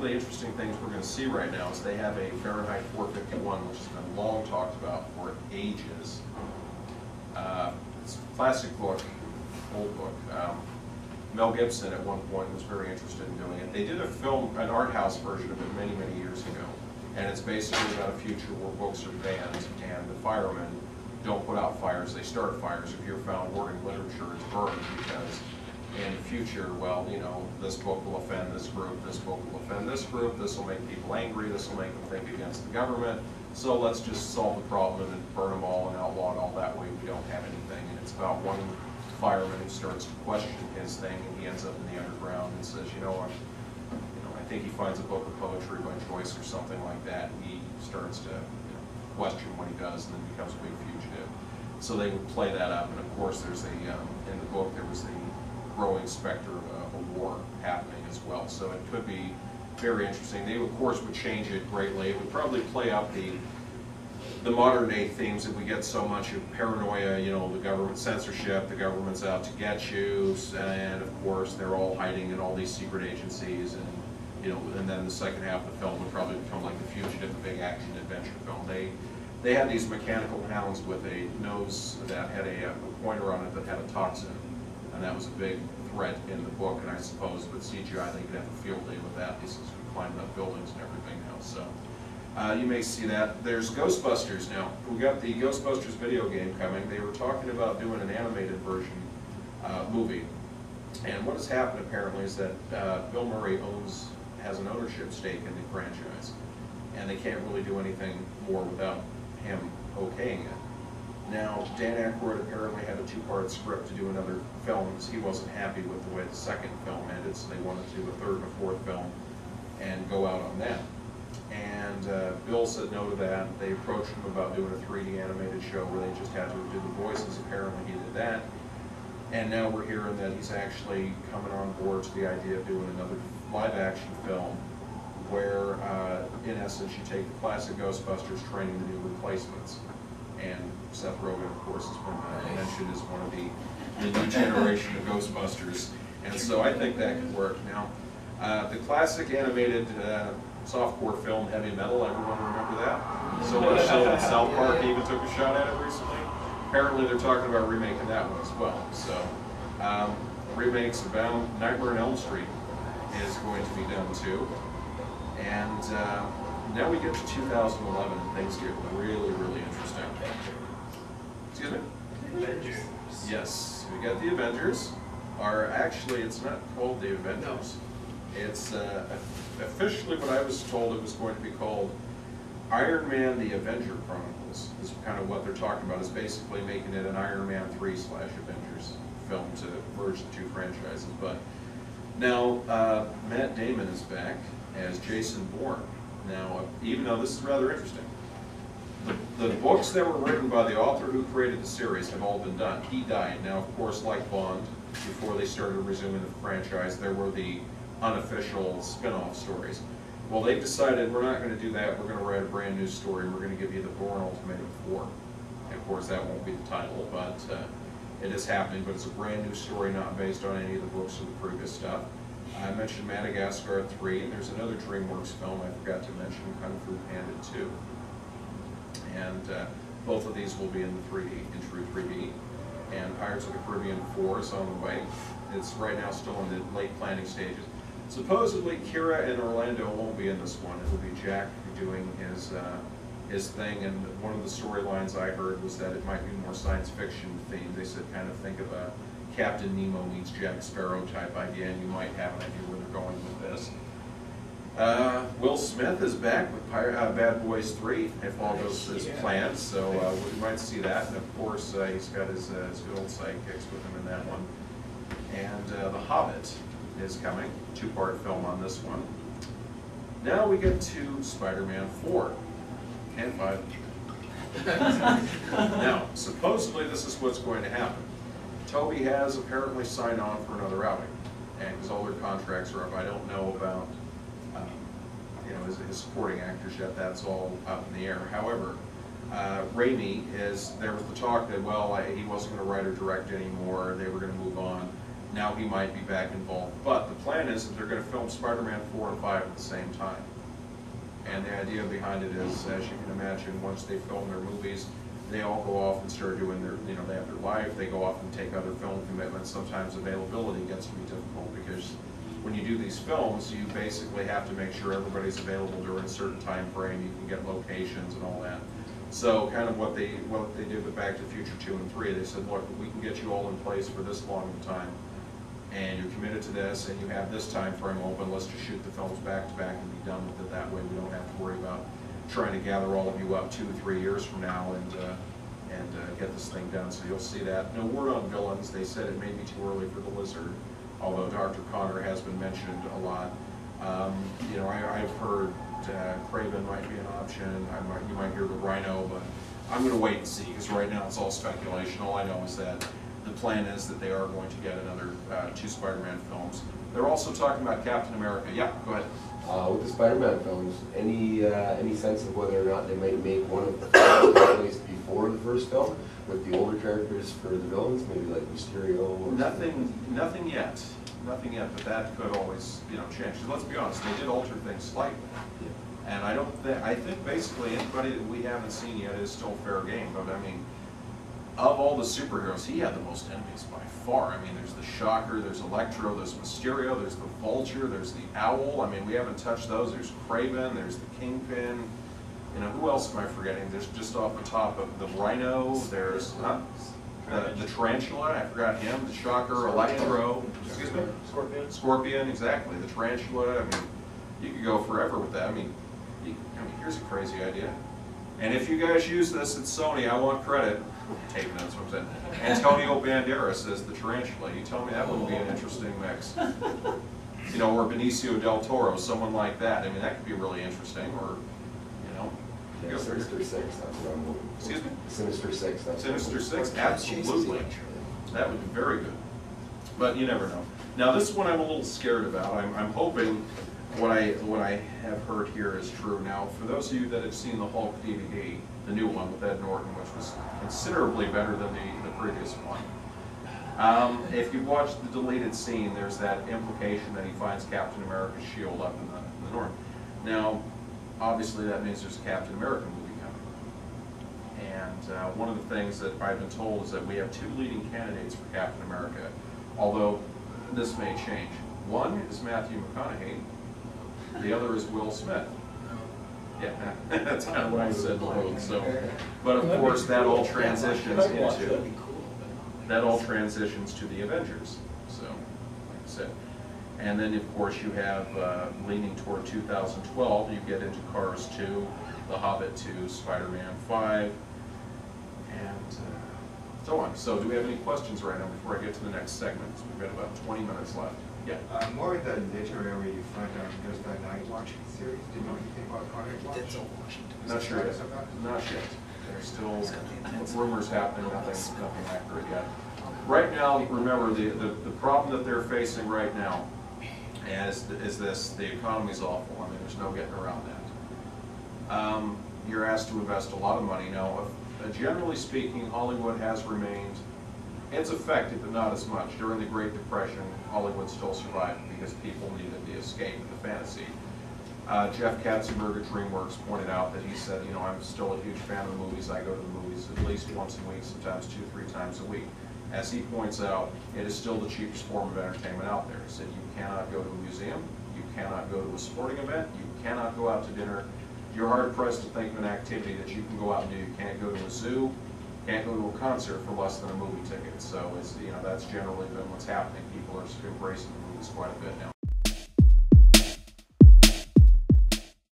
of the interesting things we're going to see right now is they have a Fahrenheit 451, which has been long talked about for ages. It's a classic book, old book. Mel Gibson at one point was very interested in doing it. They did a film, an art house version of it many, many years ago. And it's basically about a future where books are banned and the firemen don't put out fires, they start fires. If you're found hoarding literature, it's burned because in the future, well, you know, this book will offend this group, this book will offend this group, this will make people angry, this will make them think against the government. So let's just solve the problem and burn them all and outlaw it all that way. We don't have anything. And it's about one fireman who starts to question his thing, and he ends up in the underground and says, you know, I think he finds a book of poetry by Joyce or something like that, and he starts to question what he does and then becomes a big fugitive. So they would play that up, and of course there's a, in the book there was the growing specter of a war happening as well. So it could be very interesting. They of course would change it greatly. It would probably play up the modern day themes that we get so much of paranoia, you know, the government censorship, the government's out to get you, and of course they're all hiding in all these secret agencies, and you know, and then the second half of the film would probably become like The Fugitive, a big action adventure film. They had these mechanical hounds with a nose that had a pointer on it that had a toxin, and that was a big threat in the book, and I suppose with CGI they could have a field day with that. These guys could climb up buildings and everything now. So you may see that. There's Ghostbusters now. We got the Ghostbusters video game coming. They were talking about doing an animated version movie. And what has happened apparently is that Bill Murray has an ownership stake in the franchise. And they can't really do anything more without him okaying it. Now, Dan Aykroyd apparently had a two-part script to do another film because he wasn't happy with the way the second film ended, so they wanted to do a third and a fourth film and go out on that. And Bill said no to that. They approached him about doing a 3D animated show where they just had to do the voices. Apparently he did that. And now we're hearing that he's actually coming on board to the idea of doing another live-action film where, in essence, you take the classic Ghostbusters training the new replacements. And Seth Rogen, of course, has been mentioned as one of the new generation of Ghostbusters. And so I think that could work. Now, the classic animated softcore film Heavy Metal, everyone remember that? So much so that South Park even took a shot at it recently. Apparently they're talking about remaking that one as well. So remakes of Nightmare on Elm Street is going to be done too. And now we get to 2011 and things get really, really interesting. Excuse me? Avengers. Yes, we got the Avengers. Actually, it's not called the Avengers. No. It's officially what I was told it was going to be called Iron Man the Avenger Chronicles is kind of what they're talking about, is basically making it an Iron Man 3/Avengers film to merge the two franchises. But now Matt Damon is back as Jason Bourne. Now, even though this is rather interesting, the books that were written by the author who created the series have all been done. He died. Now, of course, like Bond, before they started resuming the franchise, there were the unofficial spin-off stories. Well, they've decided we're not going to do that. We're going to write a brand new story. We're going to give you the Bourne Ultimatum 4. And of course, that won't be the title, but it is happening. But it's a brand new story, not based on any of the books or the previous stuff. I mentioned Madagascar 3, and there's another DreamWorks film I forgot to mention, Kung Fu Panda 2. And both of these will be in the 3D, in true 3D. And Pirates of the Caribbean 4 is on the way. It's right now still in the late planning stages. Supposedly, Kira and Orlando won't be in this one. It will be Jack doing his thing, and one of the storylines I heard was that it might be more science fiction themed. They said kind of think of a Captain Nemo meets Jack Sparrow type idea, and you might have an idea where they're going with this. Will Smith is back with Bad Boys 3, if all goes as planned, so we might see that. And of course, he's got his good old sidekicks with him in that one. And The Hobbit is coming, two-part film on this one. Now we get to Spider-Man 4 and 5. Now, supposedly this is what's going to happen. Toby has apparently signed on for another outing, and because all their contracts are up. I don't know about his supporting actors yet. That's all up in the air. However, Raimi there was the talk that, well, he wasn't going to write or direct anymore. They were going to move on. now he might be back involved. But the plan is that they're going to film Spider-Man 4 and 5 at the same time. And the idea behind it is, as you can imagine, once they film their movies, they all go off and start doing their, they have their life, they go off and take other film commitments. Sometimes availability gets to be difficult because when you do these films, you basically have to make sure everybody's available during a certain time frame, you can get locations and all that. So kind of what they did with Back to the Future 2 and 3, they said, look, we can get you all in place for this long of a time, and you're committed to this, and you have this time frame open, let's just shoot the films back to back and be done with it. That way we don't have to worry about trying to gather all of you up 2 or 3 years from now and get this thing done. So you'll see that. No word on villains. They said it may be too early for the Lizard, although Dr. Connor has been mentioned a lot. I've heard Kraven might be an option. You might hear the Rhino, but I'm going to wait and see because right now it's all speculation. All I know is that the plan is that they are going to get another 2 Spider-Man films. They're also talking about Captain America. Yeah, go ahead. With the Spider-Man films, any sense of whether or not they might make one of the films at least before the first film with the older characters for the villains, maybe like Mysterio or Nothing yet. Nothing yet, but that could always, change. Let's be honest, they did alter things slightly. Yeah. And I think basically anybody that we haven't seen yet is still fair game. But I mean, of all the superheroes, he had the most enemies by far. I mean, there's the Shocker, there's Electro, there's Mysterio, there's the Vulture, there's the Owl. I mean, we haven't touched those. There's Kraven, there's the Kingpin. Who else am I forgetting? There's just off the top of the Rhino, there's the Tarantula, I forgot him, the Shocker, Electro, excuse me? Scorpion, exactly, the Tarantula. I mean, you could go forever with that. I mean, here's a crazy idea. And if you guys use this at Sony, I want credit. Tape notes, what I'm saying. Antonio Banderas as the Tarantula. You tell me that wouldn't be an interesting mix. Or Benicio del Toro, someone like that. I mean, that could be really interesting. Or, Yeah, Sinister Six, that's what I'm looking for. Excuse me? Sinister Six, that's Sinister Six, absolutely. That would be very good. But you never know. Now this one I'm a little scared about. I'm hoping what I have heard here is true. Now, for those of you that have seen the Hulk DVD, the new one with Ed Norton, which was considerably better than the previous one, if you've watched the deleted scene, there's that implication that he finds Captain America's shield up in the north. Now, obviously that means there's a Captain America movie coming. And one of the things that I've been told is that we have 2 leading candidates for Captain America, although this may change. One is Matthew McConaughey, the other is Will Smith. Yeah, that's kind of what I said both. So, but of course that all transitions to the Avengers. So, like I said. And then, of course, you have, leaning toward 2012, you get into Cars 2, The Hobbit 2, Spider-Man 5, and so on. So do we have any questions right now before I get to the next segment? We've got about 20 minutes left. Yeah? More in the nature area where you find out there's that Night Watch series. Do you know anything about Night Watch? Not sure yet. Not yet. There's still rumors happening, nothing accurate yet. Right now, remember, the problem that they're facing right now is this: the economy's awful. I mean, there's no getting around that. You're asked to invest a lot of money. Now, generally speaking, Hollywood has remained, it's effective, but not as much. During the Great Depression, Hollywood still survived because people needed the escape and the fantasy. Jeff Katzenberg at DreamWorks pointed out that he said, I'm still a huge fan of the movies. I go to the movies at least once a week, sometimes 2-3 times a week. As he points out, it is still the cheapest form of entertainment out there. He said you cannot go to a museum, you cannot go to a sporting event, you cannot go out to dinner. You're hard-pressed to think of an activity that you can go out and do. You can't go to a zoo, can't go to a concert for less than a movie ticket. So it's, that's generally been what's happening. People are embracing the movies quite a bit now.